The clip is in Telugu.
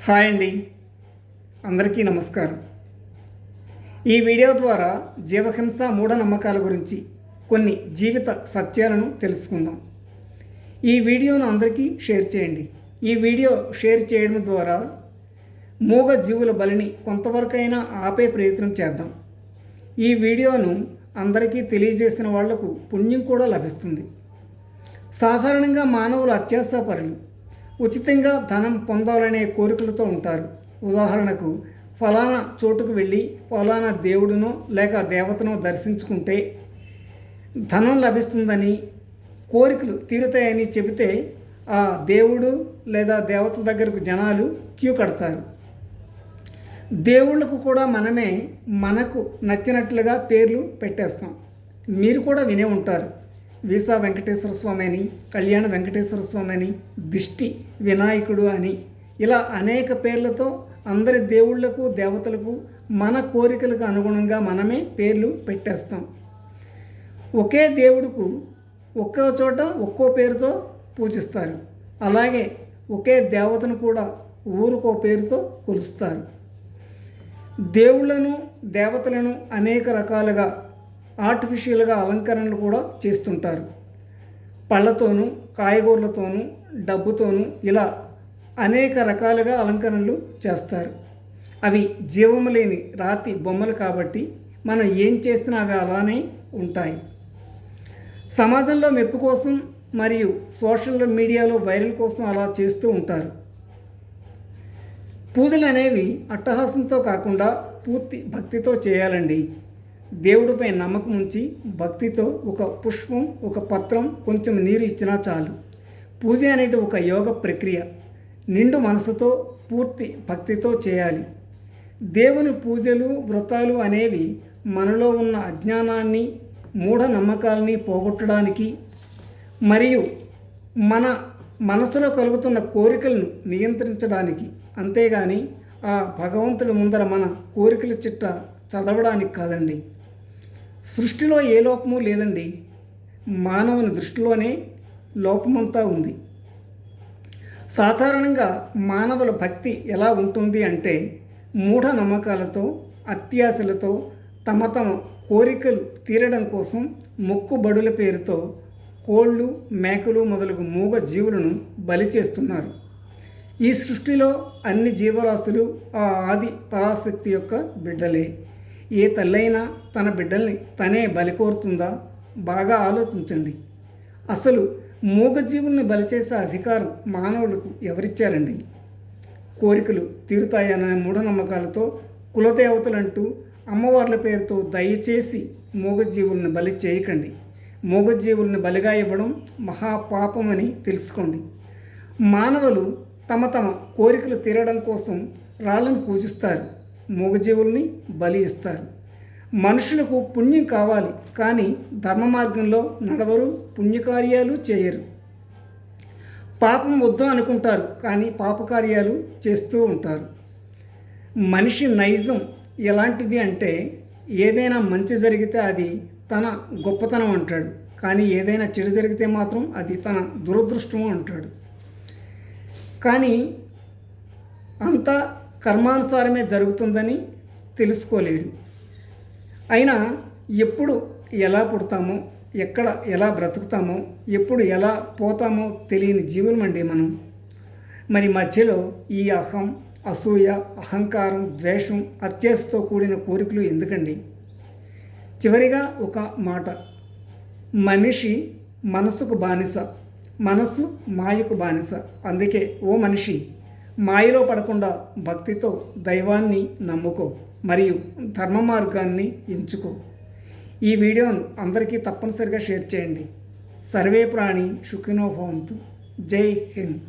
హాయ్ అండి, అందరికీ నమస్కారం. ఈ వీడియో ద్వారా జీవహింస మూఢనమ్మకాల గురించి కొన్ని జీవిత సత్యాలను తెలుసుకుందాం. ఈ వీడియోను అందరికీ షేర్ చేయండి. ఈ వీడియో షేర్ చేయడం ద్వారా మూగ జీవుల బలిని కొంతవరకైనా ఆపే ప్రయత్నం చేద్దాం. ఈ వీడియోను అందరికీ తెలియజేసిన వాళ్లకు పుణ్యం కూడా లభిస్తుంది. సాధారణంగా మానవులు అత్యాశాపరులు, ఉచితంగా ధనం పొందాలనే కోరికలతో ఉంటారు. ఉదాహరణకు, ఫలానా చోటుకు వెళ్ళి ఫలానా దేవుడునో లేక దేవతనో దర్శించుకుంటే ధనం లభిస్తుందని, కోరికలు తీరుతాయని చెబితే ఆ దేవుడు లేదా దేవత దగ్గరకు జనాలు క్యూ కడతారు. దేవుళ్ళకు కూడా మనమే మనకు నచ్చినట్లుగా పేర్లు పెట్టేస్తాం. మీరు కూడా వినే ఉంటారు. వీసా వెంకటేశ్వర స్వామి అని, కళ్యాణ వెంకటేశ్వర స్వామి అని, దిష్టి వినాయకుడు అని, ఇలా అనేక పేర్లతో అందరి దేవుళ్లకు దేవతలకు మన కోరికలకు అనుగుణంగా మనమే పేర్లు పెట్టేస్తాం. ఒకే దేవుడుకు ఒక్కో చోట ఒక్కో పేరుతో పూజిస్తారు. అలాగే ఒకే దేవతను కూడా ఊరుకో పేరుతో కొలుస్తారు. దేవుళ్లను దేవతలను అనేక రకాలుగా ఆర్టిఫిషియల్గా అలంకరణలు కూడా చేస్తుంటారు. పళ్ళతోనూ, కాయగూరలతోనూ, డబ్బుతోనూ ఇలా అనేక రకాలుగా అలంకరణలు చేస్తారు. అవి జీవము లేని రాతి బొమ్మలు కాబట్టి మనం ఏం చేసినా అవి అలానే ఉంటాయి. సమాజంలో మెప్పు కోసం మరియు సోషల్ మీడియాలో వైరల్ కోసం అలా చేస్తూ ఉంటారు. పూజలు అనేవి అట్టహాసంతో కాకుండా పూర్తి భక్తితో చేయాలండి. దేవుడిపై నమ్మకం ఉంచి భక్తితో ఒక పుష్పం, ఒక పత్రం, కొంచెం నీరు ఇచ్చినా చాలు. పూజ అనేది ఒక యోగ ప్రక్రియ. నిండు మనసుతో పూర్తి భక్తితో చేయాలి. దేవుని పూజలు, వ్రతాలు అనేవి మనలో ఉన్న అజ్ఞానాన్ని, మూఢనమ్మకాలని పోగొట్టడానికి మరియు మన మనసులో కలుగుతున్న కోరికలను నియంత్రించడానికి, అంతేగాని ఆ భగవంతుడి ముందర మన కోరికల చిట్ట చదవడానికి కాదండి. సృష్టిలో ఏ లోపము లేదండి. మానవుని దృష్టిలోనే లోపమంతా ఉంది. సాధారణంగా మానవుల భక్తి ఎలా ఉంటుంది అంటే, మూఢనమ్మకాలతో, అత్యాశలతో, తమ కోరికలు తీరడం కోసం మొక్కుబడుల పేరుతో కోళ్ళు, మేకలు మొదలగు మూగ జీవులను బలి చేస్తున్నారు. ఈ సృష్టిలో అన్ని జీవరాశులు ఆ ఆది పరాశక్తి యొక్క బిడ్డలే. ఏ తల్లైనా తన బిడ్డల్ని తనే బలి కోరుతుందా? బాగా ఆలోచించండి. అసలు మూగజీవుల్ని బలి చేసే అధికారం మానవులకు ఎవరిచ్చారండి? కోరికలు తీరుతాయన్న మూఢనమ్మకాలతో కులదేవతలంటూ అమ్మవార్ల పేరుతో దయచేసి మూగజీవుల్ని బలి చేయకండి. మూగజీవుల్ని బలిగా ఇవ్వడం మహాపాపమని తెలుసుకోండి. మానవులు తమ కోరికలు తీరడం కోసం రాళ్ళను పూజిస్తారు, మూగజీవుల్ని బలి ఇస్తారు. మనుషులకు పుణ్యం కావాలి, కానీ ధర్మ మార్గంలో నడవరు, పుణ్యకార్యాలు చేయరు. పాపం వద్దు అనుకుంటారు, కానీ పాపకార్యాలు చేస్తూ ఉంటారు. మనిషి నైజం ఎలాంటిది అంటే, ఏదైనా మంచి జరిగితే అది తన గొప్పతనం అంటాడు, కానీ ఏదైనా చెడు జరిగితే మాత్రం అది తన దురదృష్టము అంటాడు. కానీ అంతా కర్మానుసారమే జరుగుతుందని తెలుసుకోలేడు. అయినా ఎప్పుడు ఎలా పుడతామో, ఎక్కడ ఎలా బ్రతుకుతామో, ఎప్పుడు ఎలా పోతామో తెలియని జీవులమండి మనం. మరి మధ్యలో ఈ అహం, అసూయ, అహంకారం, ద్వేషం, అత్యాశతో కూడిన కోరికలు ఎందుకండి? చివరిగా ఒక మాట, మనిషి మనసుకు బానిస, మనసు మాయకు బానిస. అందుకే ఓ మనిషి, మాయలో పడకుండా భక్తితో దైవాన్ని నమ్ముకో మరియు ధర్మ మార్గాన్ని ఎంచుకో. ఈ వీడియోను అందరికీ తప్పనిసరిగా షేర్ చేయండి. సర్వే ప్రాణి సుఖినో భవంతు. జై హింద్.